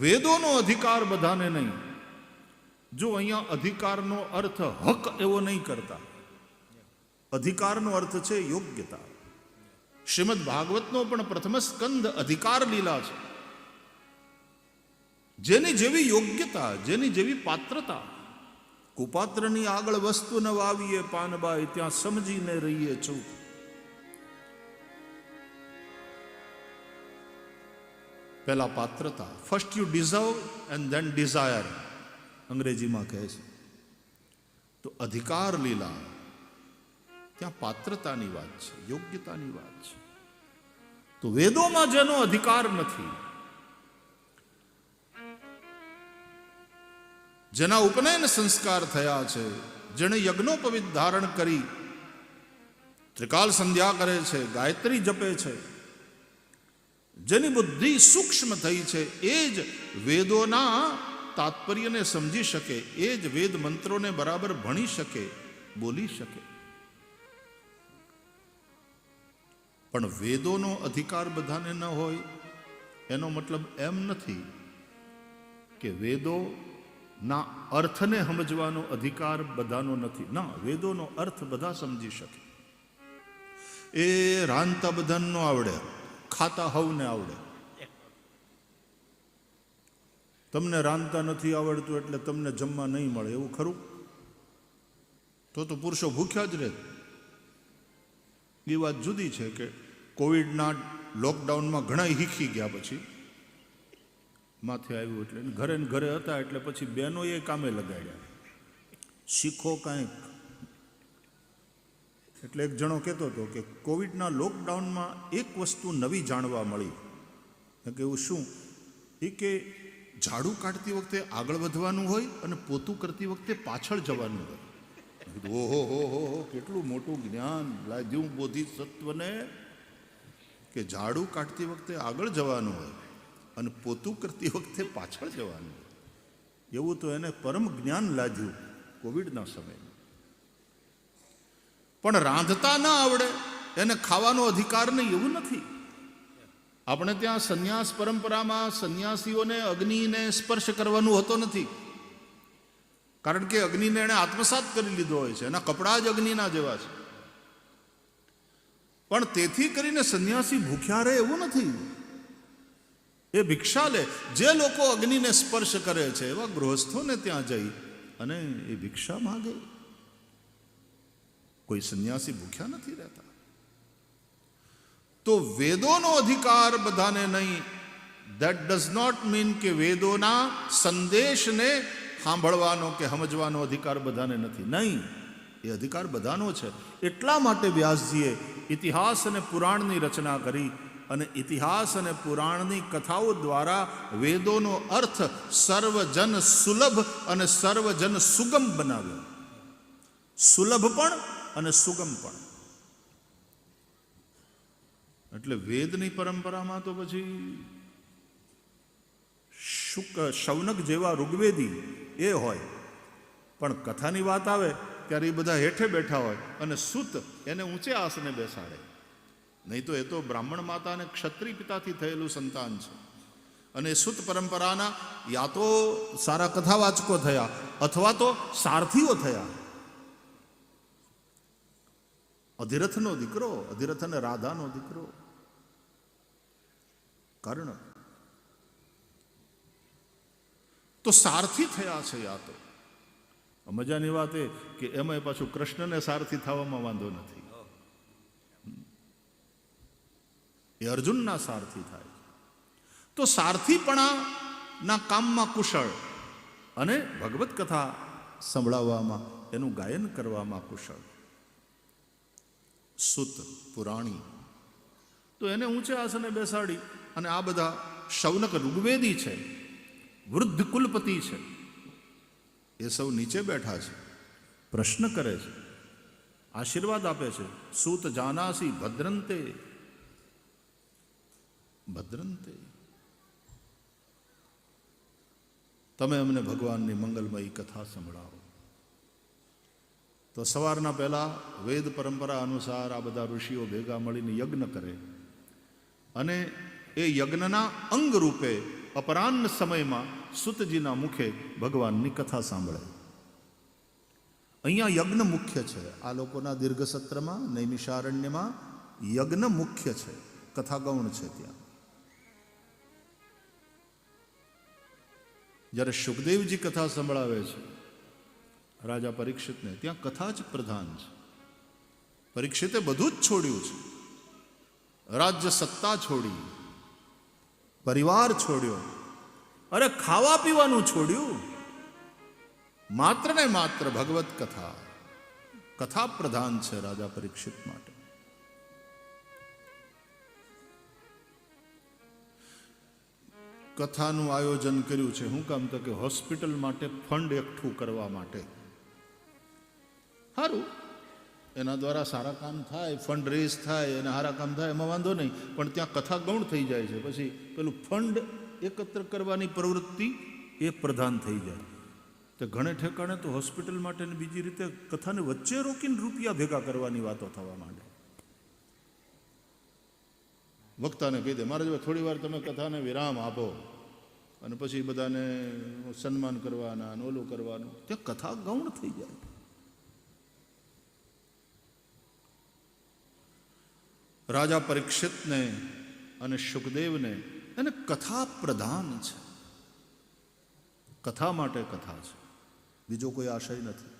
વેદોનો અધિકાર બધાને નહીં. જો અહીંયા અધિકારનો અર્થ હક એવો નહીં કરતા. અધિકારનો અર્થ છે યોગ્યતા. શ્રીમદ ભાગવતનો પણ પ્રથમ સ્કંદ અધિકાર લીલા છે. જેની જેવી યોગ્યતા, જેની જેવી પાત્રતા. કુપાત્રની આગળ વસ્તુ ન વાવીએ પાનબાઈ, ત્યાં સમજીને રહીએ ચૂપ. પહેલા પાત્રતા, first you deserve and then desire, અંગ્રેજીમાં કહે છે. તો અધિકાર લીલા ત્યાં પાત્રતાની વાત છે, યોગ્યતાની વાત છે. તો વેદોમાં જેનો અધિકાર નથી, જેના ઉપનયન સંસ્કાર થયા છે, જેણે યજ્ઞોપવિત ધારણ કરી ત્રિકાલ સંધ્યા કરે છે, ગાયત્રી જપે છે, જેની બુદ્ધિ સૂક્ષ્મ થઈ છે, એ જ વેદોના તાત્પર્યને સમજી શકે, એ જ વેદ મંત્રોને બરાબર ભણી શકે, બોલી શકે. પણ વેદોનો અધિકાર બધાને ન હોય એનો મતલબ એમ નથી કે વેદોના અર્થને સમજવાનો અધિકાર બધાનો નથી. ના, વેદોનો અર્થ બધા સમજી શકે. એ રાંધતા બધાને ન આવડે, ખાતા હવને આવડે. તમને રાંધતા નથી આવડતું એટલે તમને જમવા નહીં મળે એવું ખરું? તો પુરુષો ભૂખ્યા જ રહે. એ વાત જુદી છે કે કોવિડના લોકડાઉનમાં ઘણા હીખી ગયા, પછી માથે આવ્યું એટલે ઘરે ને ઘરે હતા એટલે પછી બહેનોએ કામે લગાડ્યા, શીખો કાંઈક. એટલે એક જણો કહેતો હતો કે કોવિડના લોકડાઉનમાં એક વસ્તુ નવી જાણવા મળી. કે એવું શું? એ કે ઝાડુ કાઢતી વખતે આગળ વધવાનું હોય અને પોતું કરતી વખતે પાછળ જવાનું હોય. ઓહો હો હો, કેટલું મોટું જ્ઞાન લાગ્યું બોધિસત્વને કે ઝાડુ કાઢતી વખતે આગળ જવાનું હોય અને પોતું કરતી વખતે પાછળ જવાનું હોય. એવું તો એને પરમ જ્ઞાન લાગ્યું કોવિડના સમયે. પણ રાંધતા ન આવડે એને ખાવાનો અધિકાર નહીં એવું નથી. આપણે ત્યાં સંન્યાસ પરંપરામાં સંન્યાસીઓને અગ્નિને સ્પર્શ કરવાનું હોતો નથી, કારણ કે અગ્નિને એણે આત્મસાત કરી લીધો હોય છે, એના કપડાં જ અગ્નિના જેવા છે. પણ તેથી કરીને સંન્યાસી ભૂખ્યા રહે એવું નથી, એ ભિક્ષા લે. જે લોકો અગ્નિને સ્પર્શ કરે છે એવા ગૃહસ્થોને ત્યાં જઈ અને એ ભિક્ષા માગે. કોઈ સંન્યાસી ભૂખ્યા નથી રહેતા. તો વેદોનો અધિકાર બધાને નહીં. ધેટ ડઝ નોટ મીન કે વેદોના સંદેશને સાંભળવાનો કે સમજવાનો અધિકાર બધાને નથી. નહીં, એ અધિકાર બધાનો છે. એટલા માટે વ્યાસજીએ ઇતિહાસ અને પુરાણની રચના કરી અને ઇતિહાસ અને પુરાણની કથાઓ દ્વારા વેદોનો અર્થ સર્વજન સુલભ અને સર્વજન સુગમ બનાવ્યો. સુલભ પણ અને સુગમ પણ. એટલે વેદની પરંપરામાં તો પછી શૌનક જેવા ઋગ્વેદી એ હોય, પણ કથાની વાત આવે ત્યારે એ બધા હેઠે બેઠા હોય અને સૂત એને ઊંચે આસને બેસાડે. નહીં તો એ તો બ્રાહ્મણ માતા અને ક્ષત્રિય પિતાથી થયેલું સંતાન છે. અને સૂત પરંપરાના યા તો સારા કથાવાચકો થયા અથવા તો સારથીઓ થયા. અધિરથનો દીકરો, અધિરથ અને રાધાનો દીકરો કર્ણ તો સારથી થયા છે. યા તો મજાની વાત એ કે એમાં પાછું કૃષ્ણને સારથી થવામાં વાંધો નથી, એ અર્જુનના સારથી થાય. તો સારથીપણાના કામમાં કુશળ અને ભગવત કથા સંભળાવવામાં, એનું ગાયન કરવામાં કુશળ. સુત પુરાણી તો એને ઊંચે આસને બેસાડી અને આ બધા શૌનક ઋગ્વેદી છે, વૃદ્ધ કુલપતિ છે, એ સૌ નીચે બેઠા છે, પ્રશ્ન કરે છે, આશીર્વાદ આપે છે. સૂત જાનાસી ભદ્રંતે ભદ્રંતે, તમે અમને ભગવાનની મંગલમયી કથા સંભળાવો. તો સવારના પહેલા વેદ પરંપરા અનુસાર આ બધા ઋષિઓ ભેગા મળીને યજ્ઞ કરે અને એ યજ્ઞના અંગ રૂપે અપરાહ્ન સમયમાં સુતજીના મુખે ભગવાનની કથા સાંભળે. અહીંયા યજ્ઞ મુખ્ય છે. આ લોકોના દીર્ઘ સત્રમાં નૈમિષારણ્યમાં યજ્ઞ મુખ્ય છે, કથા ગૌણ છે. ત્યાં જ્યારે શુકદેવજી કથા સંભળાવે છે રાજા પરીક્ષિતને, ત્યાં કથા જ પ્રધાન છે. પરીક્ષિતે બધું જ છોડ્યું છે. રાજ્ય સત્તા છોડી, પરિવાર છોડ્યો, અરે ખાવા પીવાનું છોડ્યું, માત્ર ને માત્ર ભગવત કથા, કથા પ્રધાન છે રાજા પરીક્ષિત માટે. કથાનું આયોજન કર્યું છે શું કામ? તો કે હોસ્પિટલ માટે ફંડ એકઠું કરવા માટે. સારું, એના દ્વારા સારા કામ થાય, ફંડ રેઝ થાય અને સારા કામ થાય, એમાં વાંધો નહીં. પણ ત્યાં કથા ગૌણ થઈ જાય છે. પછી પેલું ફંડ એકત્ર કરવાની પ્રવૃત્તિ એ પ્રધાન થઈ જાય. તો ઘણે ઠેકાણે તો હોસ્પિટલ માટે બીજી રીતે કથાને વચ્ચે રોકીને રૂપિયા ભેગા કરવાની વાતો થવા માંડે. વક્તાને કહી દે, મારે જો થોડી વાર તમે કથાને વિરામ આપો અને પછી બધાને સન્માન કરવાના અને ઓલું કરવાનું. ત્યાં કથા ગૌણ થઈ જાય. રાજા પરીક્ષિતને અને શુકદેવને એને કથા પ્રધાન છે. કથા માટે કથા છે, બીજો કોઈ આશય નથી.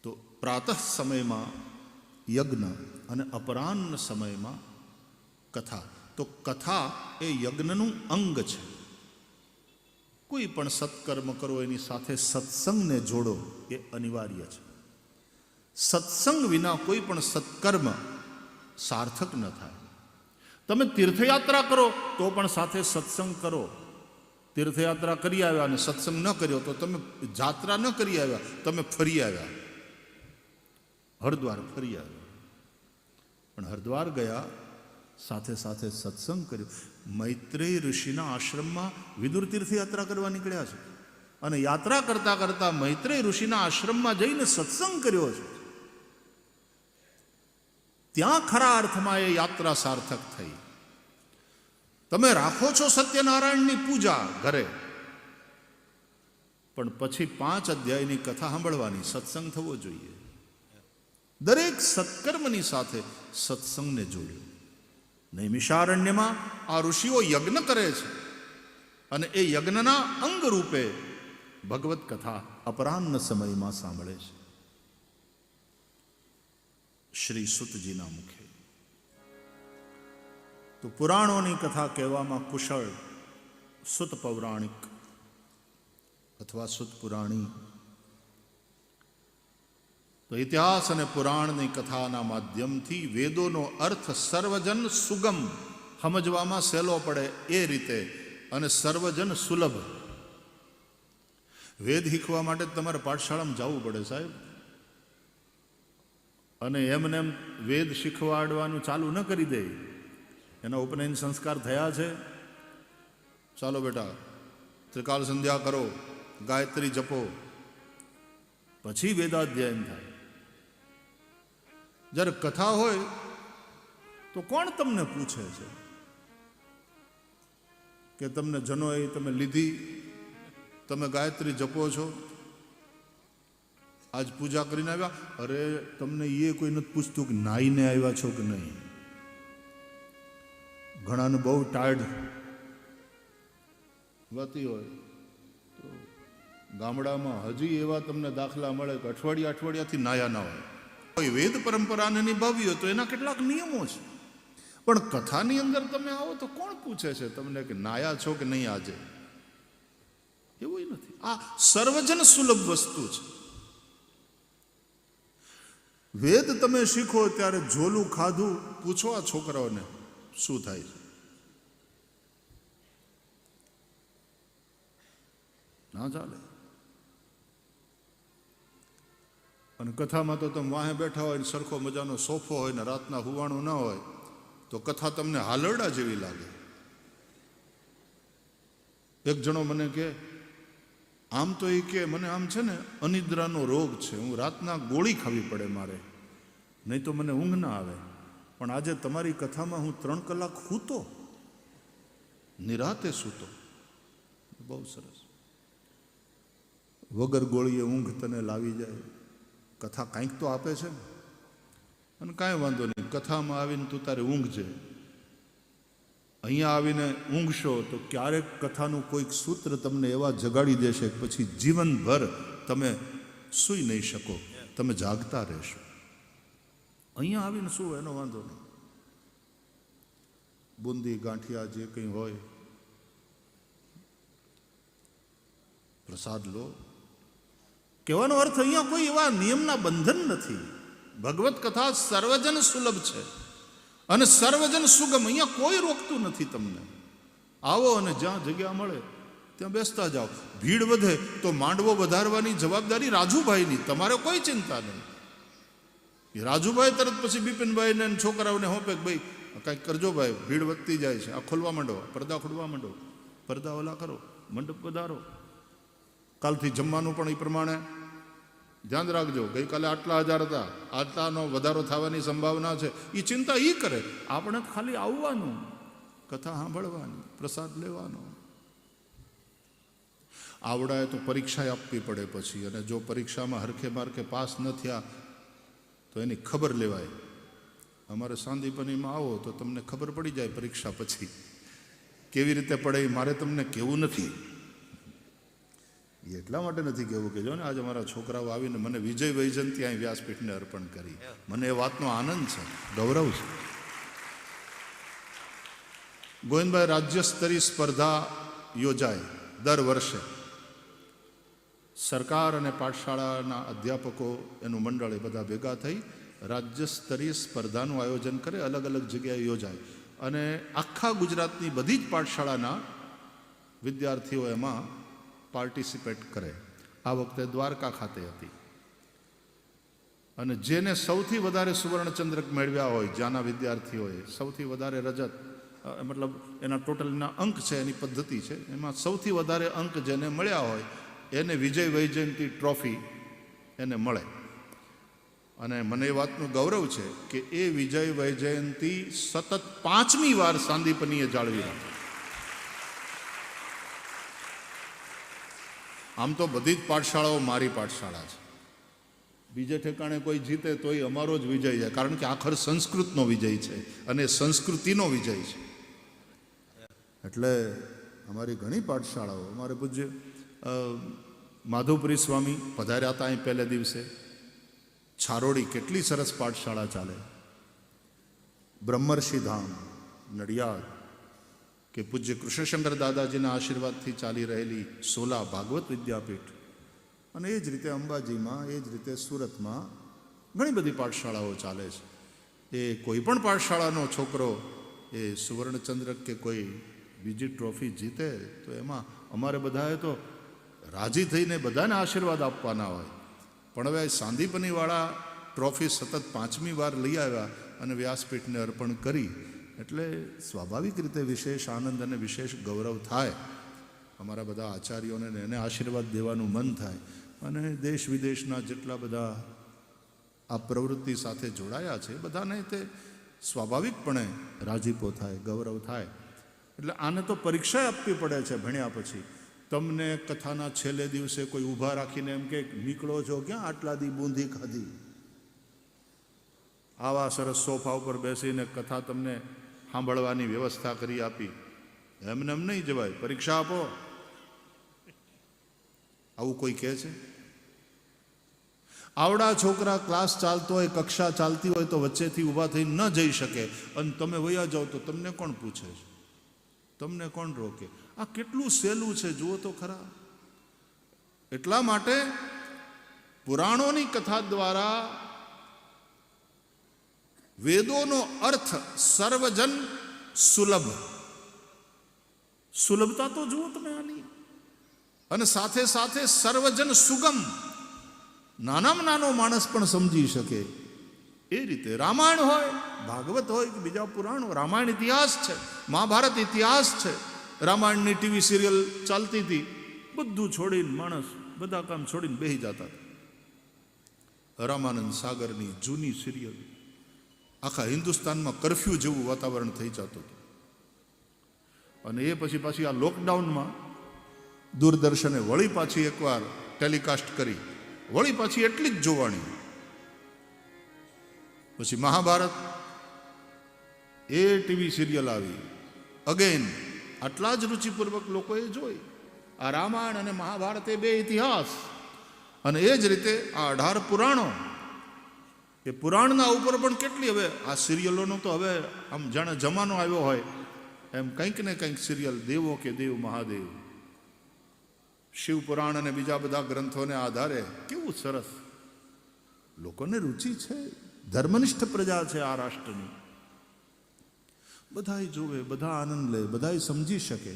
તો પ્રાતઃ સમયમાં યજ્ઞ અને અપરાહ્ન સમયમાં કથા. તો કથા એ યજ્ઞનું અંગ છે. કોઈ પણ સત્કર્મ કરો એની સાથે સત્સંગને જોડો એ અનિવાર્ય છે. સત્સંગ વિના કોઈ પણ સત્કર્મ સાર્થક ન થાય. તમે તીર્થયાત્રા કરો તો પણ સાથે સત્સંગ કરો. તીર્થયાત્રા કરી આવ્યા અને સત્સંગ ન કર્યો તો તમે જાત્રા ન કરી આવ્યા, તમે ફરી આવ્યા. હરિદ્વાર ફરી આવ્યા, પણ હરિદ્વાર ગયા સાથે સાથે સત્સંગ કર્યો. મૈત્રેય ઋષિના આશ્રમમાં વિદુર તીર્થયાત્રા કરવા નીકળ્યા છે અને યાત્રા કરતા કરતા મૈત્રેય ઋષિના આશ્રમમાં જઈને સત્સંગ કર્યો છે. ત્યાં ખરા અર્થમાં એ યાત્રા સાર્થક થઈ. તમે રાખો છો સત્યનારાયણની પૂજા ઘરે, પણ પછી 5 અધ્યાયની કથા સાંભળવાની, સત્સંગ થવો જોઈએ. દરેક સત્કર્મની સાથે સત્સંગને જોડ્યો. નૈમિષારણ્યમાં આ ઋષિઓ યજ્ઞ કરે છે અને એ યજ્ઞના અંગ રૂપે ભગવત કથા અપરાહ્ન સમયમાં સાંભળે છે શ્રી સુતજીના મુખે. તો પુરાણોની કથા કહેવામાં કુશળ સુત પૌરાણિક અથવા સુત પુરાણી. તો ઇતિહાસ અને પુરાણની કથાના માધ્યમથી વેદોનો અર્થ સર્વજન સુગમ, સમજવામાં સહેલો પડે એ રીતે, અને સર્વજન સુલભ. વેદ શીખવા માટે તમારે પાઠશાળામાં જવું પડે સાહેબ, અને એમને એમ વેદ શીખવાડવાનું ચાલુ ન કરી દે. એના ઉપનયન સંસ્કાર થયા છે, ચાલો બેટા ત્રિકાલ સંધ્યા કરો, ગાયત્રી જપો, પછી વેદાધ્યયન થાય. જ્યારે કથા હોય તો કોણ તમને પૂછે છે કે તમને જનોઈ તમે લીધી, તમે ગાયત્રી જપો છો, આજ પૂજા કરીને આવ્યા? અરે તમને એ કોઈ નથી પૂછતું કે નાઈને આવ્યા છો કે નહીં. ઘણાને બહુ ટાયર્ડ વાતી હોય તો ગામડામાં હજી એવા તમને દાખલા મળે કે અઠવાડિયાથી નાયા ના હોય. કોઈ વેદ પરંપરાને નિભાવી હોય તો એના કેટલાક નિયમો છે, પણ કથાની અંદર તમે આવો તો કોણ પૂછે છે તમને કે નાયા છો કે નહીં આજે? એવું નથી. આ સર્વજન સુલભ વસ્તુ છે. વેદ તમે શીખો ત્યારે ઝોલું ખાધું પૂછો આ છોકરાઓને શું થાય છે, ના ચાલે. અને કથામાં તો તમે વાહે બેઠા હોય ને સરખો મજાનો સોફો હોય ને રાતના હુવાણું ન હોય તો કથા તમને હાલરડા જેવી લાગે. એક જણો મને કે આમ તો એ કે મને આમ છે ને અનિદ્રાનો રોગ છે, હું રાતના ગોળી ખાવી પડે મારે, નહીં તો મને ઊંઘ ના આવે. પણ આજે તમારી કથામાં હું 3 કલાક સૂતો, નિરાતે સૂતો. બહુ સરસ. વગર ગોળીએ ઊંઘ તને લાવી જાય. કથા કાંઈક તો આપે છે ને. અને કાંઈ વાંધો નહીં, કથામાં આવીને તું તારે ઊંઘજે. અહીંયા આવીને ઊંઘશો તો ક્યારેક કથાનું કોઈક સૂત્ર તમને એવા જગાડી દેશે કે પછી જીવનભર તમે સૂઈ નહીં શકો, તમે જાગતા રહેશો. અહીંયા આવીને શું એનો વાંધો નહીં. બુંદી ગાંઠિયા જે કંઈ હોય પ્રસાદ લો. કહેવાનો અર્થ અહીંયા કોઈ એવા નિયમના બંધન નથી. ભગવત કથા સર્વજન સુલભ છે અને સર્વજન સુગમ. અહીંયા કોઈ રોકતું નથી તમને. આવો અને જ્યાં જગ્યા મળે ત્યાં બેસતા જાઓ. ભીડ વધે તો માંડવો વધારવાની જવાબદારી રાજુભાઈની, તમારે કોઈ ચિંતા નહીં. રાજુભાઈ તરત પછી બિપિનભાઈને છોકરાઓને હોપે કે ભાઈ કાંઈક કરજો ભાઈ, ભીડ વધતી જાય છે, આ ખોલવા માંડો, પડદા ખોલવા માંડો, પડદા ઓલા કરો, મંડપ વધારો. કાલથી જમવાનું પણ એ પ્રમાણે ધ્યાન રાખજો. ગઈકાલે આટલા હજાર હતા, આટલાનો વધારો થવાની સંભાવના છે. એ ચિંતા એ કરે. આપણે ખાલી આવવાનું, કથા સાંભળવાની, પ્રસાદ લેવાનો. આવડાએ તો પરીક્ષા આપવી પડે પછી, અને જો પરીક્ષામાં હરખે મારખે પાસ ન થયા તો એની ખબર લેવાય. અમારે સાંદીપનીમાં આવો તો તમને ખબર પડી જાય પરીક્ષા પછી કેવી રીતે પડે. મારે તમને કહેવું નથી, એટલા માટે નથી કહેવું કે જો ને આજે મારા છોકરાઓ આવીને મને વિજય વૈજયંતી અહીં વ્યાસપીઠને અર્પણ કરી. મને એ વાતનો આનંદ છે, ગૌરવ છે. ગોવિંદભાઈ, રાજ્ય સ્તરીય સ્પર્ધા યોજાય દર વર્ષે. સરકાર અને પાઠશાળાના અધ્યાપકો, એનું મંડળ, એ બધા ભેગા થઈ રાજ્ય સ્તરીય સ્પર્ધાનું આયોજન કરે. અલગ અલગ જગ્યાએ યોજાય અને આખા ગુજરાતની બધી જ પાઠશાળાના વિદ્યાર્થીઓ એમાં પાર્ટિસિપેટ કરે. આ વખતે દ્વારકા ખાતે હતી. અને જેને સૌથી વધારે સુવર્ણચંદ્રક મેળવ્યા હોય, જ્યાંના વિદ્યાર્થીઓએ સૌથી વધારે રજત, મતલબ એના ટોટલના અંક છે, એની પદ્ધતિ છે, એમાં સૌથી વધારે અંક જેને મળ્યા હોય એને વિજય વૈજયંતી ટ્રોફી એને મળે. અને મને એ વાતનું ગૌરવ છે કે એ વિજય વૈજયંતી સતત 5મી વાર સાંદીપનીએ જાળવી રાખી. આમ તો બધી જ પાઠશાળાઓ મારી પાઠશાળા છે. બીજે ઠેકાણે કોઈ જીતે તોય અમારો જ વિજય છે, કારણ કે આખર સંસ્કૃતનો વિજય છે અને સંસ્કૃતિનો વિજય છે. એટલે અમારી ઘણી પાઠશાળાઓ, અમારે પૂજ્ય માધવપુરી સ્વામી પધાર્યા હતા અહીં પહેલે દિવસે. છારોડી કેટલી સરસ પાઠશાળા ચાલે. બ્રહ્મર્ષિ ધામ નડિયાદ કે પૂજ્ય કૃષ્ણશંકર દાદાજીના આશીર્વાદથી ચાલી રહેલી સોલા ભાગવત વિદ્યાપીઠ. અને એ જ રીતે અંબાજીમાં, એ જ રીતે સુરતમાં ઘણી બધી પાઠશાળાઓ ચાલે છે. એ કોઈ પણ પાઠશાળાનો છોકરો એ સુવર્ણચંદ્રક કે કોઈ બીજી ટ્રોફી જીતે તો એમાં અમારે બધાએ તો રાજી થઈને બધાને આશીર્વાદ આપવાના હોય. પણ હવે સાંદીપનીવાળા ટ્રોફી સતત 5મી વાર લઈ આવ્યા અને વ્યાસપીઠને અર્પણ કરી, એટલે સ્વાભાવિક રીતે વિશેષ આનંદ અને વિશેષ ગૌરવ થાય. અમારા બધા આચાર્યોને એને આશીર્વાદ દેવાનું મન થાય. અને દેશ વિદેશના જેટલા બધા આ પ્રવૃત્તિ સાથે જોડાયા છે બધાને તે સ્વાભાવિકપણે રાજીપો થાય, ગૌરવ થાય. એટલે આને તો પરીક્ષા આપવી પડે છે ભણ્યા પછી. તમને કથાના છેલ્લે દિવસે કોઈ ઊભા રાખીને એમ કે નીકળો છો ક્યાં, આટલા દી બૂંદી ખાધી. આવા સરસ સોફા ઉપર બેસીને કથા તમને સાંભળવાની વ્યવસ્થા કરી આપી. એમને એમ નહીં જવાય, પરીક્ષા આપો. આવું કોઈ કહે છે? આવડા છોકરા ક્લાસ ચાલતો હોય, કક્ષા ચાલતી હોય તો વચ્ચેથી ઊભા થઈ ન જઈ શકે અને તમે વયા જાઓ તો તમને કોણ પૂછે છે? તમને કોણ રોકે? આ કેટલું સહેલું છે જુઓ તો ખરા. એટલા માટે પુરાણોની કથા દ્વારા વેદોનો અર્થ સર્વજન સુલભ. સુલભતા તો જુઓ તમે આની. અને સાથે સાથે સર્વજન સુગમ, નાનામાં નાનો માણસ પણ સમજી શકે એ રીતે. રામાયણ હોય, ભાગવત હોય કે બીજા પુરાણો, રામાયણ ઇતિહાસ છે, મહાભારત ઇતિહાસ છે. રામાયણની ટીવી સિરિયલ ચાલતી હતી, બધું છોડીને માણસ બધા કામ છોડીને બેસી જતા. રામાનંદ સાગરની જૂની સિરિયલ આખા હિન્દુસ્તાનમાં કરફ્યુ જેવું વાતાવરણ થઈ જતું હતું. અને એ પછી આ લોકડાઉનમાં દૂરદર્શને વળી પાછી એકવાર ટેલિકાસ્ટ કરી, વળી પાછી એટલી જ જોવાણી. પછી મહાભારત એ ટીવી સિરિયલ આવી, અગેન આટલા જ રુચિપૂર્વક લોકોએ જોઈ. આ રામાયણ અને મહાભારત એ બે ઇતિહાસ, અને એ જ રીતે આ 18 પુરાણો, એ પુરાણના ઉપર પણ કેટલી હવે આ સિરિયલોનો તો હવે આમ જાણે જમાનો આવ્યો હોય એમ કંઈક ને કંઈક સિરિયલ, દેવો કે દેવ મહાદેવ, શિવ પુરાણ અને બીજા બધા ગ્રંથોને આધારે કેવું સરસ. લોકોને રુચિ છે, ધર્મનિષ્ઠ પ્રજા છે આ રાષ્ટ્રની. બધાય જોવે, બધા આનંદ લે, બધાય સમજી શકે,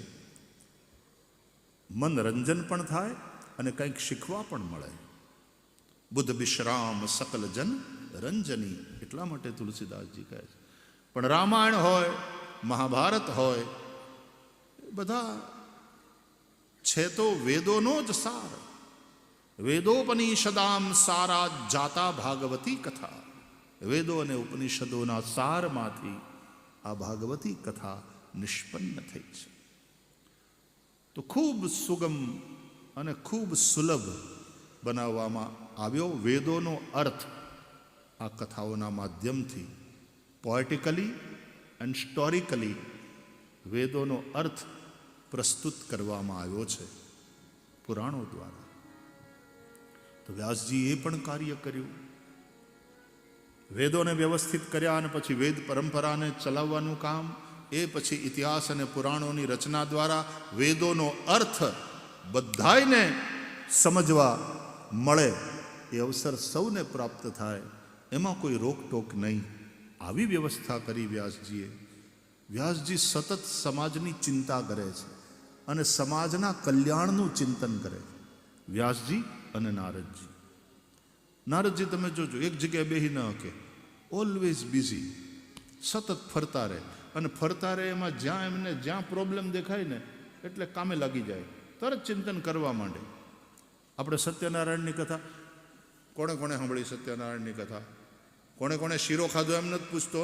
મનરંજન પણ થાય અને કંઈક શીખવા પણ મળે. બુદ્ધ વિશ્રામ સકલ જન રંજની, એટલા માટે તુલસીદાસજી કહે છે. પણ રામાયણ હોય, મહાભારત હોય, બધા છે તો વેદોનો જ સાર. વેદોપનિષદામ સારા જાતા ભાગવતી કથા. વેદો અને ઉપનિષદોના સારમાંથી આ ભાગવતી કથા નિષ્પન્ન થઈ છે. તો ખૂબ સુગમ અને ખૂબ સુલભ બનાવવામાં આવ્યો વેદોનો અર્થ આ કથાઓના માધ્યમથી. પોએટિકલી એન્ડ સ્ટોરિકલી વેદોનો અર્થ પ્રસ્તુત કરવામાં આવ્યો છે પુરાણો દ્વારા. તો વ્યાસજી એ પણ કાર્ય કર્યું. વેદોને વ્યવસ્થિત કર્યા અને પછી વેદ પરંપરાને ચલાવવાનું કામ, એ પછી ઇતિહાસ અને પુરાણોની રચના દ્વારા વેદોનો અર્થ બધાયને સમજવા મળે, એ અવસર સૌને પ્રાપ્ત થાય, એમાં કોઈ રોકટોક નહીં, આવી વ્યવસ્થા કરી વ્યાસજીએ. વ્યાસજી સતત સમાજની ચિંતા કરે છે અને સમાજના કલ્યાણનું ચિંતન કરે. વ્યાસજી અને નારદજી. નારદજી તમે જોજો, એક જગ્યાએ બેહી ન શકે, ઓલવેઝ બિઝી, સતત ફરતા રહે. અને ફરતા રહે એમાં જ્યાં એમને જ્યાં પ્રોબ્લેમ દેખાય ને એટલે કામે લાગી જાય, તરત ચિંતન કરવા માંડે. આપણે સત્યનારાયણની કથા કોણે કોણે સાંભળી? સત્યનારાયણની કથા કોણે કોણે શીરો ખાધો એમ નથી પૂછતો.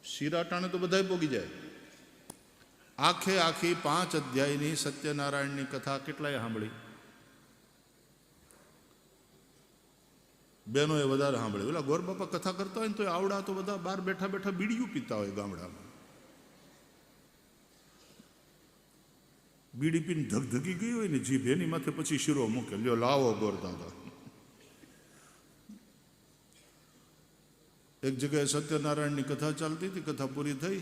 શીરા ટાણે તો બધાય પોગી જાય. આખે આખી 5 અધ્યાયની સત્યનારાયણની કથા કેટલાય સાંભળી? બહેનોએ વધારે સાંભળી. ઓલા ગોરબાપા કથા કરતા હોય ને તો આવડા તો બધા બહાર બેઠા બેઠા બીડીયું પીતા હોય ગામડામાં. બીડી પીને ધગધગી ગઈ હોય ને જીભ, એની માથે પછી શીરો મૂકે, લ્યો લાવો ગોરદાદા. એક જગ્યાએ સત્યનારાયણની કથા ચાલતી હતી, કથા પૂરી થઈ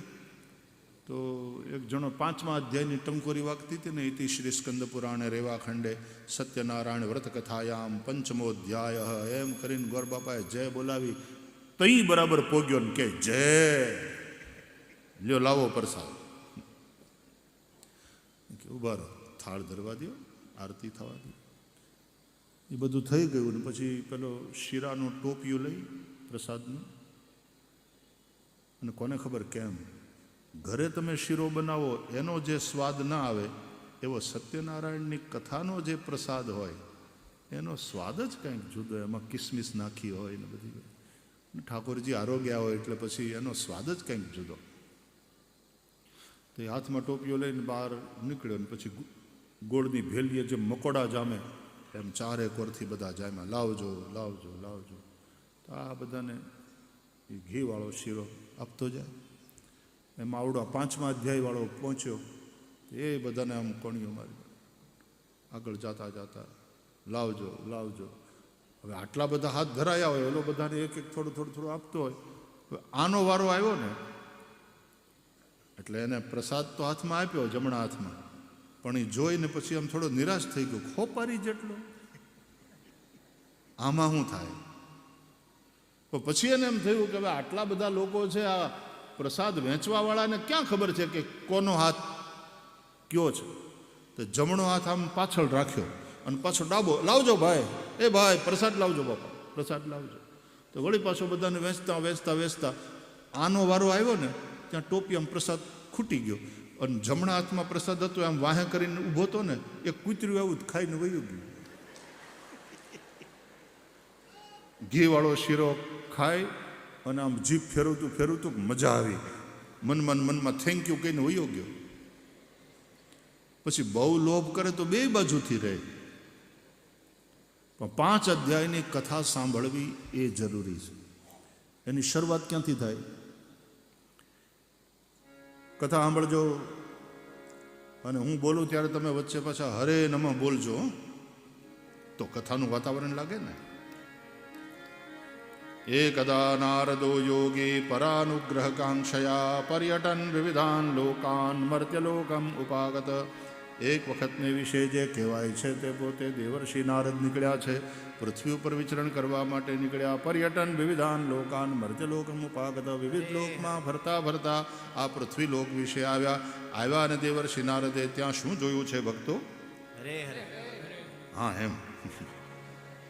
તો એક જણો 5મા અધ્યાયની ટંકોરી વાગતી હતી ને, ઇતિ શ્રી સ્કંદ પુરાણે રેવાખંડે સત્યનારાયણ વ્રત કથાયામ 5મો અધ્યાય, એમ કરીને ગોરબાપાએ જય બોલાવી. તઈ બરાબર પોગ્યો ને કે જય, લ્યો લાવો પ્રસાદ. ઉભા રહો, થાળ ધરવા દો, આરતી થવા દો. એ બધું થઈ ગયું ને પછી પેલો શીરાનું ટોપિયું લઈ પ્રસાદનું, અને કોને ખબર કેમ ઘરે તમે શીરો બનાવો એનો જે સ્વાદ ના આવે એવો સત્યનારાયણની કથાનો જે પ્રસાદ હોય એનો સ્વાદ જ કંઈક જુદો. એમાં કિસમિસ નાખી હોય ને બધી, ઠાકોરજી આરોગ્યા હોય એટલે પછી એનો સ્વાદ જ કંઈક જુદો. તો એ હાથમાં ટોપીઓ લઈને બહાર નીકળ્યો ને પછી ગોળની ભેલીએ જેમ મકોડા જામે એમ ચારે કોરથી બધા જામ્યા, લાવજો લાવજો લાવજો. તો આ બધાને એ ઘીવાળો શીરો આપતો જાય. એમાં આવડો 5મા અધ્યાયવાળો પહોંચ્યો, એ બધાને આમ કોણીઓ મારી આગળ જાતા જાતા લાવજો લાવજો. હવે આટલા બધા હાથ ધરાયા હોય, ઓલો બધાને એક એક થોડું થોડું થોડું આપતો હોય. હવે આનો વારો આવ્યો ને એટલે એને પ્રસાદ તો હાથમાં આપ્યો, જમણા હાથમાં, પણ એ જોઈને પછી આમ થોડો નિરાશ થઈ ગયો. ખોપારી જેટલો, આમાં શું થાય? તો પછી એને એમ થયું કે હવે આટલા બધા લોકો છે, આ પ્રસાદ વેચવાવાળાને ક્યાં ખબર છે કે કોનો હાથ કયો છે? તો જમણો હાથ આમ પાછળ રાખ્યો અને પાછો ડાબો, લાવજો ભાઈ, એ ભાઈ પ્રસાદ લાવજો બાપા, પ્રસાદ લાવજો. તો વળી પાછો બધાને વેચતા વેચતા વેચતા આનો વારો આવ્યો ને ત્યાં ટોપી આમ પ્રસાદ ખૂટી ગયો, અને જમણા હાથમાં પ્રસાદ હતો આમ વાહે કરીને ઊભો હતો ને, એક કૂતર્યું આવું ખાઈને વયું ગયું. ઘીવાળો શીરો ખાય અને આમ જીભ ફેરવતું મજા આવી, મનમાં થેન્ક યુ કહીને વયો ગયો. પછી બહુ લોભ કરે તો બે બાજુથી રહે. પણ 5 અધ્યાયની કથા સાંભળવી એ જરૂરી છે. એની શરૂઆત ક્યાંથી થાય? કથા સાંભળજો અને હું બોલું ત્યારે તમે વચ્ચે પાછા હરે નમઃ બોલજો, તો કથાનું વાતાવરણ લાગે ને. એકદા નારદો યોગી પરાનુગ્રહ કાંક્ષયા પર્યટન વિવિધાન લોકાન મર્ત્યલોકમ ઉપાગત. એક વખતને વિશે જે કહેવાય છે તે પોતે દેવર્ષિ નારદ નીકળ્યા છે, પૃથ્વી ઉપર વિચરણ કરવા માટે નીકળ્યા. પર્યટન વિવિધાન લોકાન મર્ત્યલોકમ ઉપાગત. વિવિધ લોકમાં ફરતા ફરતા આ પૃથ્વી લોક વિશે આવ્યા અને દેવર્ષિ નારદે ત્યાં શું જોયું છે ભક્તો? હા એમ.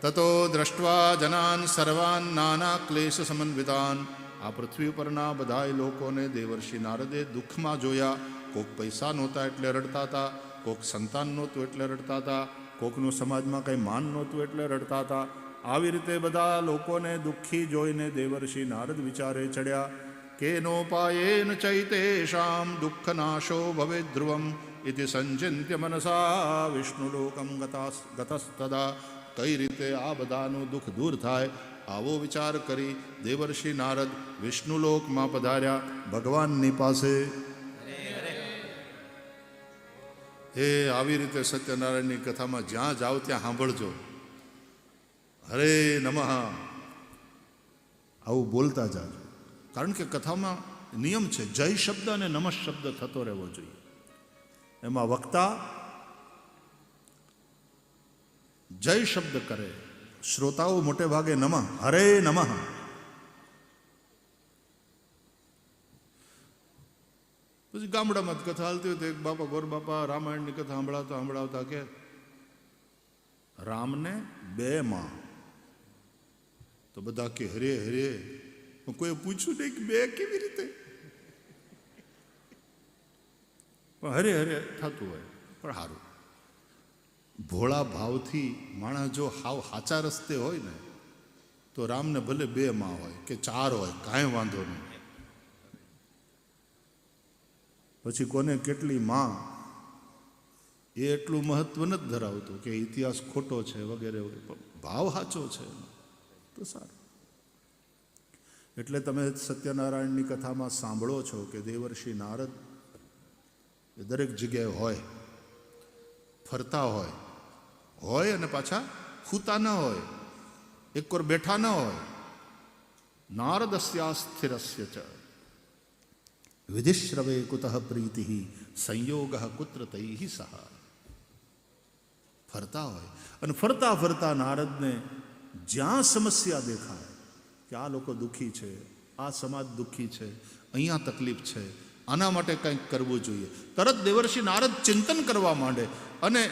તતો દ્રષ્ટવા જનાન સર્વાન નાના ક્લેશ સમન્વિતાન. આ પૃથ્વી ઉપરના બધા લોકોને દેવર્ષિ નારદે દુઃખમાં જોયા. કોક પૈસા નહોતા એટલે રડતા હતા, કોક સંતાન નહોતું એટલે રડતા હતા, કોકનું સમાજમાં કંઈ માન નહોતું એટલે રડતા હતા. આવી રીતે બધા લોકોને દુઃખી જોઈને દેવર્ષિ નારદ વિચારે ચડ્યા. કેનોપાયેન ચૈતેષામ દુઃખનાશો ભવે ધ્રુવમ ઇતિ સંચિંત્ય મનસા વિષ્ણુલોકમ ગતસ્તદા. કઈ રીતે આ બધાનું દુઃખ દૂર થાય, આવો વિચાર કરી દેવર્ષિ નારદ વિષ્ણુલોકમાં પધાર્યા, ભગવાનની પાસે. એ આવી રીતે સત્યનારાયણની કથામાં જ્યાં જાઓ ત્યાં સાંભળજો, હરે નમઃ આવું બોલતા જાજો. કારણ કે કથામાં નિયમ છે, જય શબ્દ અને નમઃ શબ્દ થતો રહેવો જોઈએ. એમાં વક્તા જય શબ્દ કરે, શ્રોતાઓ મોટે ભાગે નમઃ, હરે નમઃ. પછી ગામડામાં જ કથા હાલતી હોય તો એક બાપા ગોર બાપા રામાયણની કથા સંભળાવતા કે રામને 2 માં. તો બધા કે હરે હરે. કોઈ પૂછ્યું નહીં કે 2 કેવી રીતે? પણ હરે હરે થતું હોય. પણ સારું, ભોળા ભાવથી માણસ જો હાવ સાચા રસ્તે હોય ને તો રામને ભલે 2 માં હોય કે 4 હોય, કાંઈ વાંધો નહીં. પછી કોને કેટલી માં એ એટલું મહત્વ નથી ધરાવતું કે ઇતિહાસ ખોટો છે વગેરે વગેરે. ભાવ સાચો છે તો સારું. એટલે તમે સત્યનારાયણની કથામાં સાંભળો છો કે દેવર્ષિ નારદ એ દરેક જગ્યાએ હોય, ફરતા હોય અને પાછા ખૂતા ન હોય, એક કોર બેઠા ન હોય. નારદસ્યા સ્થિરસ્ય ચ વિધિશ્રવે કુતઃ પ્રીતિ સંયોગ કુત્ર તૈઃ સહ. ફરતા હોય અને ફરતા ફરતા નારદને જ્યાં સમસ્યા દેખાય કે આ લોકો દુઃખી છે, આ સમાજ દુઃખી છે, અહીંયા તકલીફ છે, આના માટે કંઈક કરવું જોઈએ, તરત દેવર્ષિ નારદ ચિંતન કરવા માંડે. અને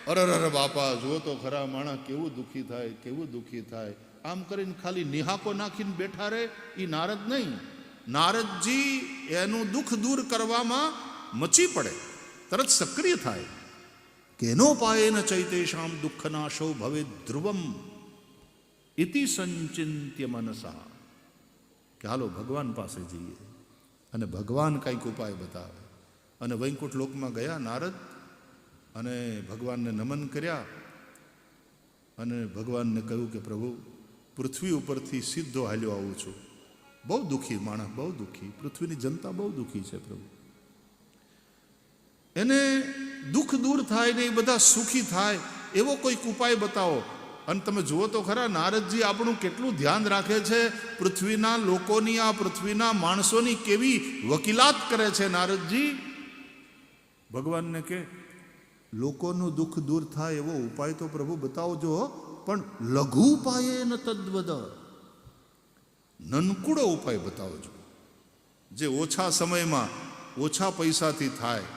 અરર બાપા જુઓ તો ખરા માણસ કેવું દુઃખી થાય. આમ કરીને ખાલી નિહાકો નાખીને બેઠા રહે એ નારદ નહીં. નારદજી એનું દુઃખ દૂર કરવામાં મચી પડે, તરત સક્રિય થાય. કેનોપાયેન ચૈતેષામ દુઃખનાશો ભવે ધ્રુવમ ઇતિ સંચિંત્ય મનસા. કે હાલો ભગવાન પાસે જઈએ અને ભગવાન કંઈક ઉપાય બતાવે. અને વૈકુંઠ લોકમાં ગયા નારદ અને ભગવાનને નમન કર્યા અને ભગવાનને કહ્યું કે પ્રભુ, પૃથ્વી ઉપરથી સીધો હાલ્યો આવું છું. બહુ દુઃખી માણસ, બહુ દુઃખી, પૃથ્વીની જનતા બહુ દુઃખી છે પ્રભુ. એને દુઃખ દૂર થાય ને એ બધા સુખી થાય એવો કોઈક ઉપાય બતાવો. અને તમે જુઓ તો ખરા નારદજી આપણું કેટલું ધ્યાન રાખે છે. પૃથ્વીના લોકોની, આ પૃથ્વીના માણસોની કેવી વકીલાત કરે છે નારદજી. ભગવાનને કે લોકોનું દુઃખ દૂર થાય એવો ઉપાય તો પ્રભુ બતાવજો, પણ લઘુ ઉપાય ન તદ્વદ, નનકુડો ઉપાય બતાવજો, જે ઓછા સમયમાં ઓછા પૈસાથી થાય.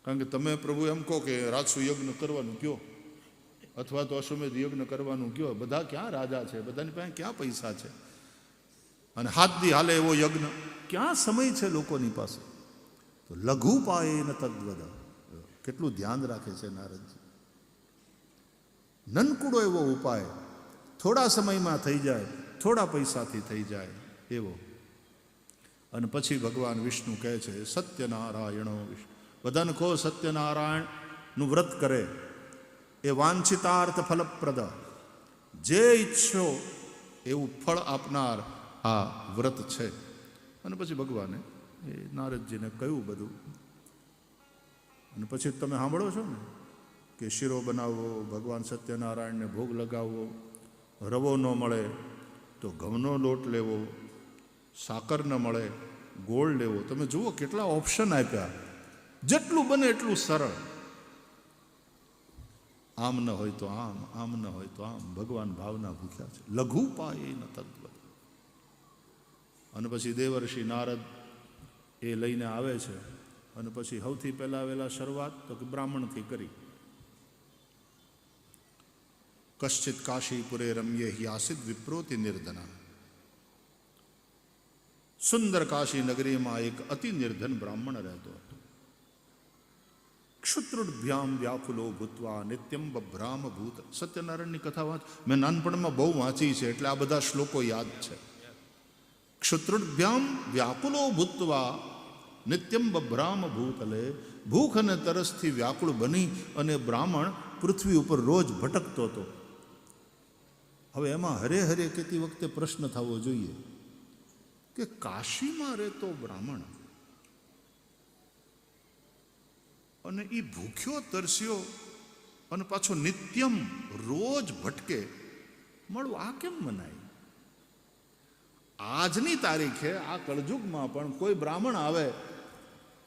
કારણ કે તમે પ્રભુ એમ કહો કે રાજસુ યજ્ઞ કરવાનું કયો, અથવા તો અશ્વમેધ યજ્ઞ કરવાનું કયો, બધા ક્યાં રાજા છે, બધાની પાસે ક્યાં પૈસા છે, અને હાથ દી હાલે એવો યજ્ઞ, ક્યાં સમય છે લોકોની પાસે. તો લઘુ પાયે ન તદ્વદ, કેટલું ધ્યાન રાખે છે નારદજી. નનકુડો એવો ઉપાય, થોડા સમયમાં થઈ જાય, થોડા પૈસાથી થઈ જાય એવો. અને પછી ભગવાન વિષ્ણુ કહે છે સત્યનારાયણો વિષ્ણુ. બધાને કહો સત્યનારાયણનું વ્રત કરે એ વાંછિતાર્થ ફલપ્રદ, જે ઈચ્છો એવું ફળ આપનાર આ વ્રત છે. અને પછી ભગવાને એ નારદજીને કહ્યું બધું. અને પછી તમે સાંભળો છો ને કે શીરો બનાવવો, ભગવાન સત્યનારાયણને ભોગ લગાવવો, રવો ન મળે તો ઘઉંનો લોટ લેવો, સાકર ન મળે ગોળ લેવો. તમે જુઓ કેટલા ઓપ્શન આપ્યા, જેટલું બને એટલું સરળ. આમ ન હોય તો આમ, આમ ન હોય તો આમ. ભગવાન ભાવના ભૂખ્યા છે. લઘુ પાય ન તત્વ. અને પછી દેવર્ષિ નારદ એ લઈને આવે છે. અને પછી સૌથી પહેલા વહેલા શરૂઆત તો કે બ્રાહ્મણથી કરી. કશ્ચિત કાશીપુરે રમ્યે હિ આસિદ વિપ્રોતિ નિર્ધના. સુંદર કાશી નગરીમાં એક અતિ નિર્ધન બ્રાહ્મણ રહેતો હતો. ક્ષુત્રુભ્યામ વ્યાકુલો ભૂતવા નિત્યમ બભ્રામ ભૂત. સત્યનારાયણની કથા વાંચ, મેં નાનપણમાં બહુ વાંચી છે એટલે આ બધા શ્લોકો યાદ છે. ક્ષુત્રુભ્યામ વ્યાકુલો ભૂતવા નિત્યમ બભ્રામ ભૂતલે. ભૂખ અને તરસથી વ્યાકુળ બની અને બ્રાહ્મણ પૃથ્વી ઉપર રોજ ભટકતો હતો. હવે એમાં હરે હરે કહેતી વખતે પ્રશ્ન થવો જોઈએ કે કાશીમાં રહેતો બ્રાહ્મણ અને એ ભૂખ્યો તરસ્યો અને પાછો નિત્યમ રોજ ભટકે, મળું આ કેમ મનાય? આજની તારીખે આ કળજુગમાં પણ કોઈ બ્રાહ્મણ આવે,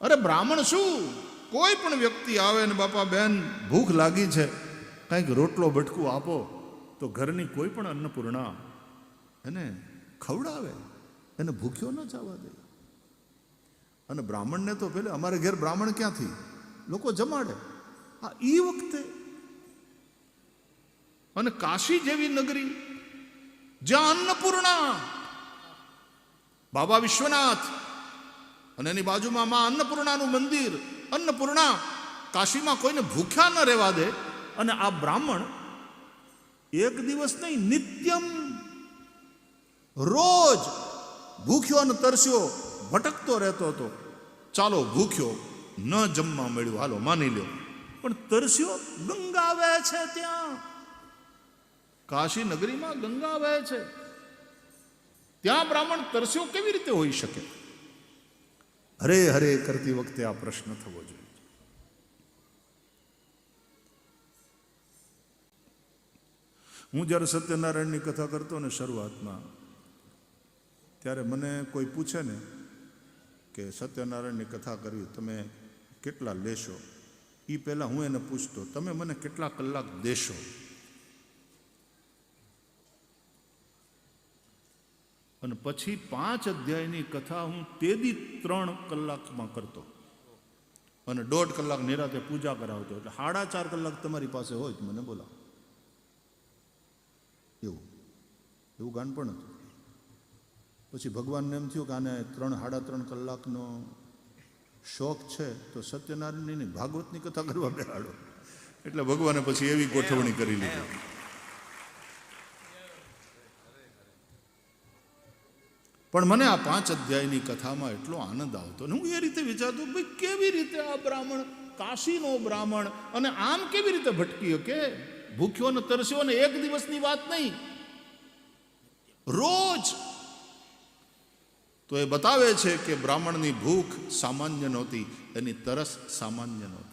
અરે બ્રાહ્મણ શું, કોઈ પણ વ્યક્તિ આવે ને બાપા બેન ભૂખ લાગી છે, કંઈક રોટલો બટકું આપો, તો ઘરની કોઈ પણ અન્નપૂર્ણા એને ખવડાવે, એને ભૂખ્યો ન જવા દે. અને બ્રાહ્મણને તો પેલે અમારે ઘેર બ્રાહ્મણ ક્યાંથી, લોકો જમાડે. આ એ વખતે અને કાશી જેવી નગરી જ્યાં અન્નપૂર્ણા, બાબા વિશ્વનાથ અને એની બાજુમાં માં અન્નપૂર્ણાનું મંદિર, અન્નપૂર્ણા. કાશીમાં કોઈને ભૂખ્યા ન રહેવા દે. અને આ બ્રાહ્મણ એક દિવસ નહીં, નિત્યમ રોજ ભૂખ્યો અને તરસ્યો ભટકતો રહેતો હતો. ચાલો ભૂખ્યો, ન જમવા મળ્યું, હાલો માની લ્યો, પણ તરસ્યો ગંગા વહે છે ત્યાં. કાશી નગરીમાં ગંગા વહે છે, ત્યાં બ્રાહ્મણ તરસ્યો કેવી રીતે હોઈ શકે? હરે હરે કરતી વખતે આ પ્રશ્ન થવો જોઈએ. હું જ્યારે સત્યનારાયણની કથા કરતો ને શરૂઆતમાં, ત્યારે મને કોઈ પૂછે ને કે સત્યનારાયણની કથા કરવી તમે કેટલા લેશો, એ પહેલાં હું એને પૂછતો તમે મને કેટલા કલાક દેશો. અને પછી 5 અધ્યાયની કથા હું તેદી 3 કલાકમાં કરતો અને 1.5 કલાક નિરાતે પૂજા કરાવતો. એટલે 4.5 કલાક તમારી પાસે હોય તો મને બોલાવો. એવું ગાનપણ હતું. પછી ભગવાનને એમ થયું કે આને 3-3.5 કલાકનો શોખ છે, તો સત્યનારાયણની ભાગવતની કથા કરવા બેહાડો. એટલે ભગવાને પછી એવી ગોઠવણી કરી લીધી. પણ મને આ 5 અધ્યાયની કથામાં એટલો આનંદ આવતો ને હું એ રીતે વિચારતો, ભાઈ કેવી રીતે આ બ્રાહ્મણ, કાશીનો બ્રાહ્મણ, અને આમ કેવી રીતે ભટકી કે ભૂખ્યો ને તરસ્યો ને એક દિવસની વાત નહીં, રોજ. તો એ બતાવે છે કે બ્રાહ્મણની ભૂખ સામાન્ય નહોતી, એની તરસ સામાન્ય નહોતી.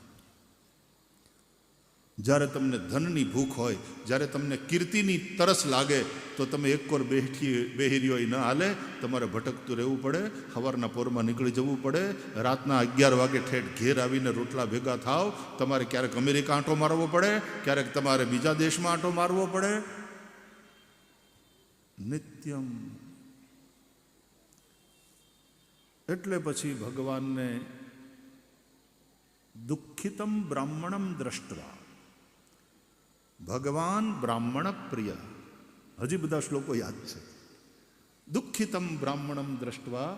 જ્યારે તમને ધનની ભૂખ હોય, જ્યારે તમને કીર્તિની તરસ લાગે, તો તમે એક કોર બેહી રહ્યો ન હાલે, તમારે ભટકતું રહેવું પડે, સવારના પોરમાં નીકળી જવું પડે, રાતના 11 વાગે ઠેઠ ઘેર આવીને રોટલા ભેગા થાવ, તમારે ક્યારેક અમેરિકા આંટો મારવો પડે, ક્યારેક તમારે બીજા દેશમાં આંટો મારવો પડે. નિત્યમ. એટલે પછી ભગવાનને દુઃખિતમ બ્રાહ્મણમ દ્રષ્ટવા, ભગવાન બ્રાહ્મણ પ્રિય. હજી બધા શ્લોકો યાદ છે. દુઃખિતમ બ્રાહ્મણમ દ્રષ્ટવા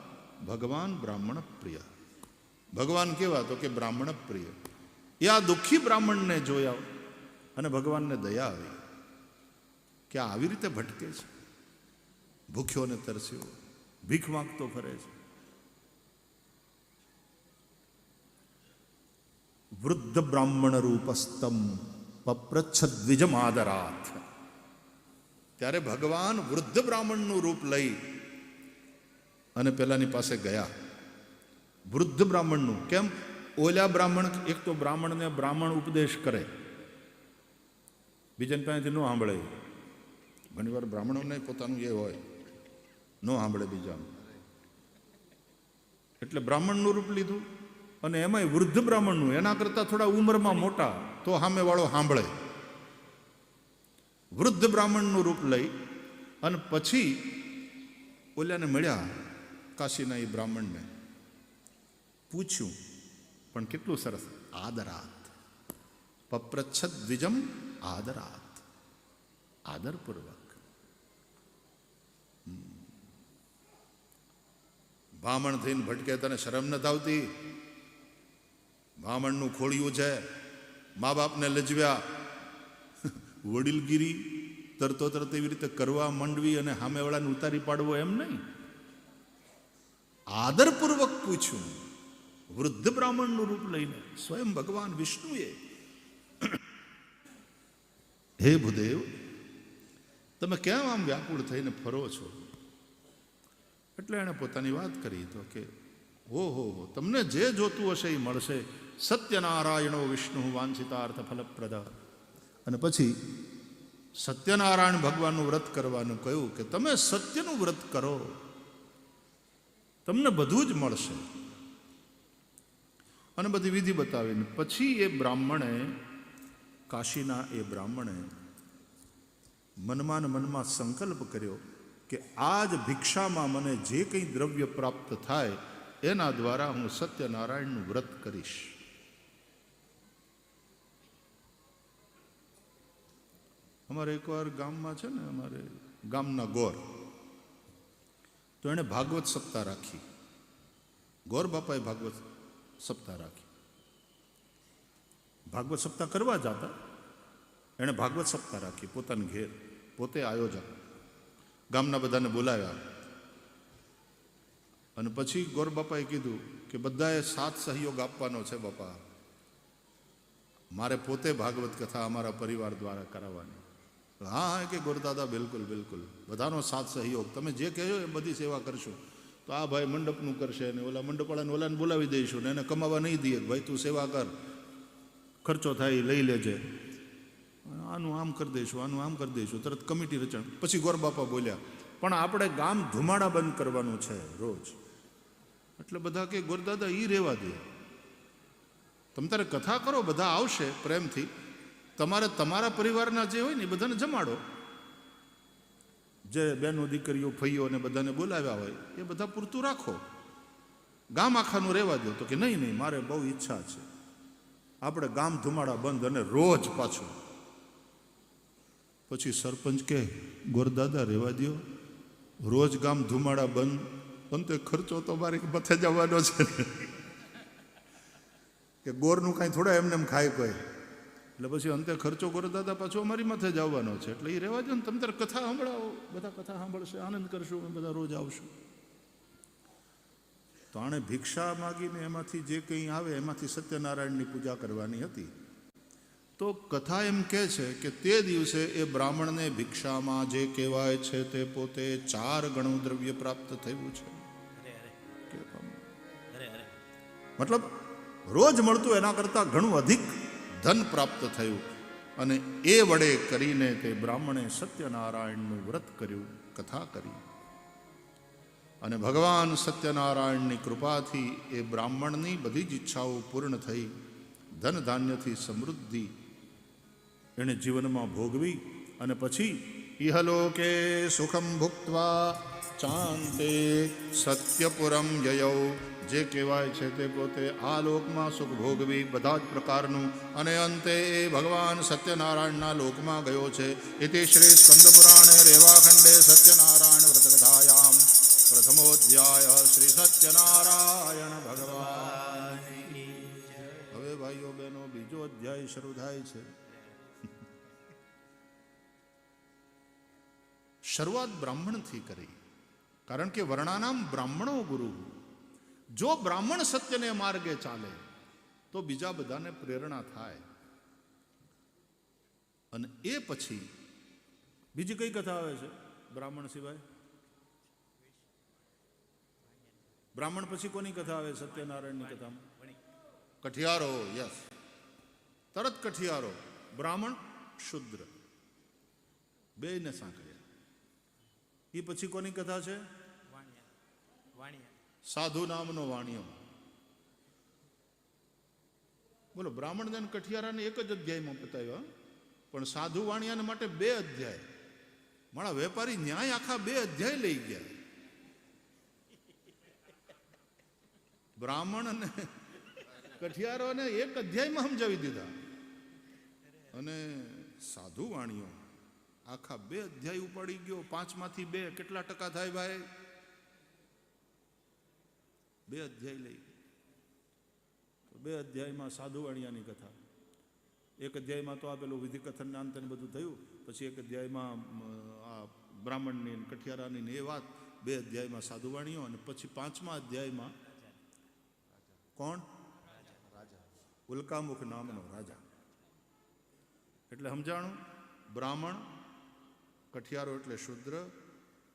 ભગવાન બ્રાહ્મણ પ્રિય. ભગવાન કેવા? તો કે બ્રાહ્મણ પ્રિય. એ આ દુઃખી બ્રાહ્મણને જોયા અને ભગવાનને દયા આવી કે આવી રીતે ભટકે છે, ભૂખ્યો ને તરસ્યો, ભીખ માંગતો ફરે છે. વૃદ્ધ બ્રાહ્મણ રૂપસ્તમ પપ્રચ્છદ્વિજમાદરાથ. ત્યારે ભગવાન વૃદ્ધ બ્રાહ્મણનું રૂપ લઈ અને પેલાની પાસે ગયા. વૃદ્ધ બ્રાહ્મણનું કેમ? ઓલા બ્રાહ્મણ, એક તો બ્રાહ્મણને બ્રાહ્મણ ઉપદેશ કરે, બીજાને પાસેથી ન સાંભળે. ઘણી વાર બ્રાહ્મણોને પોતાનું એ હોય, ન સાંભળે બીજાનું, એટલે બ્રાહ્મણનું રૂપ લીધું. અને એમાંય વૃદ્ધ બ્રાહ્મણનું, એના કરતાં થોડા ઉંમરમાં મોટા, તો સામેવાળો સાંભળે. વૃદ્ધ બ્રાહ્મણનું રૂપ લઈ અને પછી ઓલાને મળ્યા, કાશીના એ બ્રાહ્મણને પૂછ્યું, પણ કેટલું સરસ, આદરાત. પપ્રચ્છદ દ્વિજમ આદરાત, આદરપૂર્વક. બ્રાહ્મણ થઈને ભટકે, તને શરમ નથી આવતી? બ્રાહ્મણનું ખોળિયું છે, મા બાપને લજવ્યા, વડીલગીરી તરતો તરત એવી રીતે કરવા માંડવી અને સામેવાળાને ઉતારી પાડવો, એમ નહીં. આદરપૂર્વક પૂછ્યું, વૃદ્ધ બ્રાહ્મણનું રૂપ લઈને સ્વયં ભગવાન વિષ્ણુએ, હે ભૂદેવ, તમે કેમ આમ વ્યાકુળ થઈને ફરો છો? એટલે એણે પોતાની વાત કરી તો કે હો તમને જે જોતું હશે એ મળશે. સત્યનારાયણો વિષ્ણુ વાંછિતાર્થ ફલપ્રદ. અને પછી સત્યનારાયણ ભગવાનનું વ્રત કરવાનું કહ્યું કે તમે સત્યનું વ્રત કરો, તમને બધું જ મળશે. અને બધી વિધિ બતાવીને પછી એ બ્રાહ્મણે, કાશીના એ બ્રાહ્મણે મનમાં સંકલ્પ કર્યો કે આજ ભિક્ષામાં મને જે કંઈ દ્રવ્ય પ્રાપ્ત થાય એના દ્વારા હું સત્યનારાયણનું વ્રત કરીશ. અમારે એકવાર ગામમાં છે ને, અમારે ગામના ગોર, તો એણે ભાગવત સપ્તાહ રાખી. ગોર બાપાએ ભાગવત સપ્તાહ રાખી. ભાગવત સપ્તાહ કરવા જતા એણે ભાગવત સપ્તાહ રાખી પોતાના ઘેર, પોતે આયોજક. ગામના બધાને બોલાવ્યા અને પછી ગોર બાપાએ કીધું કે બધાએ સાથ સહયોગ આપવાનો છે બાપા, મારે પોતે ભાગવત કથા અમારા પરિવાર દ્વારા કરાવવાની. હા કે ગોરદાદા બિલકુલ બિલકુલ, બધાનો સાથ સહયોગ, તમે જે કહેજો એ બધી સેવા કરશું. તો આ ભાઈ મંડપનું કરશે ને ઓલા મંડપવાળાને ઓલાને બોલાવી દઈશું ને એને કમાવા નહીં દઈએ, ભાઈ તું સેવા કર, ખર્ચો થાય એ લઈ લેજે, આનું આમ કરી દઈશું, આનું આમ કરી દઈશું, તરત કમિટી રચણ. પછી ગોરબાપા બોલ્યા, પણ આપણે ગામ ધુમાડા બંધ કરવાનું છે રોજ. એટલે બધા કે ગોરદાદા એ રહેવા દે, તમે તારે કથા કરો, બધા આવશે પ્રેમથી, તમારે તમારા પરિવારના જે હોય ને એ બધાને જમાડો, જે બહેનો દીકરીઓ ફઈઓ ને બધાને બોલાવ્યા હોય એ બધા પૂરતું રાખો, ગામ આખાનું રહેવા દો. તો કે નહીં, મારે બહુ ઈચ્છા છે, આપણે ગામ ધુમાડા બંધ અને રોજ પાછું. પછી સરપંચ કે ગોરદાદા રહેવા દો, રોજ ગામ ધુમાડા બંધ, પણ તે ખર્ચો તો મારે મથે જવાનો છે કે ગોરનું કાંઈ થોડા એમને એમ ખાય કોઈ. એટલે પછી અંતે ખર્ચો ગોરદાદા પાછો અમારી માથે જ આવવાનો છે, એટલે એ રહેવા દો ને, તમે તારે કથા સાંભળાવો, બધા કથા સાંભળશે, આનંદ કરશું, બધા રોજ આવશું. તો આણે ભિક્ષા માગીને એમાંથી જે કંઈ આવે એમાંથી સત્યનારાયણની પૂજા કરવાની હતી. તો કથા એમ કહે છે કે તે દિવસે એ બ્રાહ્મણને ભિક્ષામાં જે કહેવાય છે તે પોતે 4 ગણું દ્રવ્ય પ્રાપ્ત થયું છે. મતલબ રોજ મળતું એના કરતાં ઘણું અધિક ધન પ્રાપ્ત થયું. અને એ વડે કરીને તે બ્રાહ્મણે સત્યનારાયણનું વ્રત કર્યું, કથા કરી. અને ભગવાન સત્યનારાયણની કૃપાથી એ બ્રાહ્મણની બધી જ ઈચ્છાઓ પૂર્ણ થઈ, ધન ધાન્યથી સમૃદ્ધિ એણે જીવનમાં ભોગવી. અને પછી ઇહલોકે સુખમ ભુક્ત્વા ચાંતે સત્યપુરમ યયૌ, જે કહેવાય છે તે પોતે આ લોકમાં સુખ ભોગવી બધા જ પ્રકારનું, અને અંતે એ ભગવાન સત્યનારાયણના લોકમાં ગયો છે. ઇતિ શ્રી સ્કંદપુરાણે રેવાખંડે સત્યનારાયણ વ્રતકથાયામ પ્રથમોધ્યાય શ્રી સત્યનારાયણ ભગવાન. હવે ભાઈઓ બહેનો, બીજો અધ્યાય શરૂ થાય છે. શરૂઆત બ્રાહ્મણથી કરી, કારણ કે વર્ણાનામ બ્રાહ્મણો ગુરુ. જો બ્રાહ્મણ સત્યને માર્ગે ચાલે તો બીજા બધાને પ્રેરણા થાય. અને એ પછી બીજી કઈ કથા આવે છે બ્રાહ્મણ સિવાય? બ્રાહ્મણ પછી કોની કથા આવે? સત્યનારાયણની કથામાં કઠિયારો. યસ, તરત કઠિયારો. બ્રાહ્મણ શુદ્ર બેયને સાંકળ્યા. એ પછી કોની કથા છે? સાધુ નામનો વાણિયો. બોલો, બ્રાહ્મણ અને કઠિયારાને એક જ અધ્યાયમાં પતાવ્યા, પણ સાધુ વાણિયાને માટે 2 અધ્યાય. મારા વેપારી ન્યાય આખા 2 અધ્યાય લઈ ગયા. બ્રાહ્મણ અને કઠિયારોને 1 અધ્યાયમાં સમજાવી દીધા, અને સાધુ વાણીઓ આખા 2 અધ્યાય ઉપાડી ગયો. 5માંથી 2 કેટલા ટકા થાય ભાઈ? 2 અધ્યાય લઈ. 2 અધ્યાયમાં સાધુ વાણિયાની કથા. 1 અધ્યાયમાં તો આ પેલું વિધિ કથન અંત બધું થયું. પછી 1 અધ્યાયમાં આ બ્રાહ્મણની કઠિયારાની એ વાત. 2 અધ્યાયમાં સાધુ વાણીઓ, અને પછી 5મા અધ્યાયમાં કોણ? ઉલ્કામુખ નામનો રાજા. એટલે સમજાણું, બ્રાહ્મણ કઠિયારો એટલે શુદ્ર,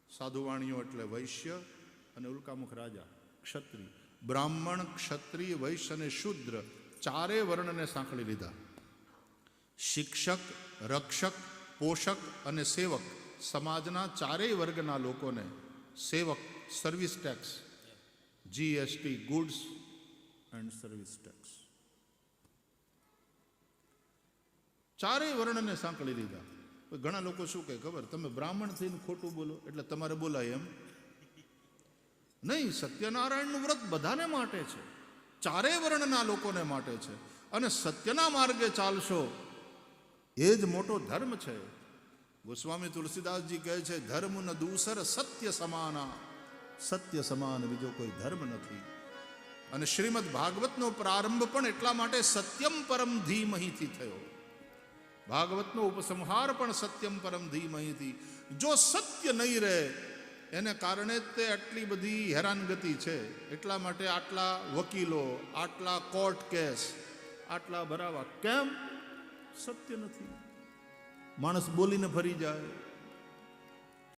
સાધુવાણીઓ એટલે વૈશ્ય, અને ઉલ્કામુખ રાજા ક્ષત્રિય. બ્રાહ્મણ, ક્ષત્રિય, વૈશ્ય અને શુદ્ર 4 વર્ણને સાંકળી લીધા. શિક્ષક, રક્ષક, પોષક અને સેવક, સમાજના 4 વર્ગના લોકોને સેવક, service tax, GST, goods and service tax, 4 વર્ણને સાંકળી લીધા. ઘણા લોકો શું કહે ખબર? તમે બ્રાહ્મણ થઈને ખોટું બોલો એટલે તમારે બોલાય એમ નહીં. સત્યનારાયણનું વ્રત બધાને માટે છે, 4 વર્ણના લોકોને માટે છે. અને સત્યના માર્ગે ચાલશો એ જ મોટો ધર્મ છે. ગોસ્વામી તુલસીદાસજી કહે છે, ધર્મ ન દૂસર સત્ય સમાના. સત્ય સમાન બીજો કોઈ ધર્મ નથી. અને શ્રીમદ ભાગવતનો પ્રારંભ પણ એટલા માટે સત્યમ પરમ ધીમહીથી થયો. ભાગવતનો ઉપસંહાર પણ સત્યમ પરમ ધીમહીથી. જો સત્ય નહીં રહે એને કારણે તે આટલી બધી હેરાનગતિ છે. એટલા માટે આટલા વકીલો, આટલા કોર્ટ કેસ, આટલા ભરાવા. કેમ? સત્ય નથી. માણસ બોલીને ફરી જાય.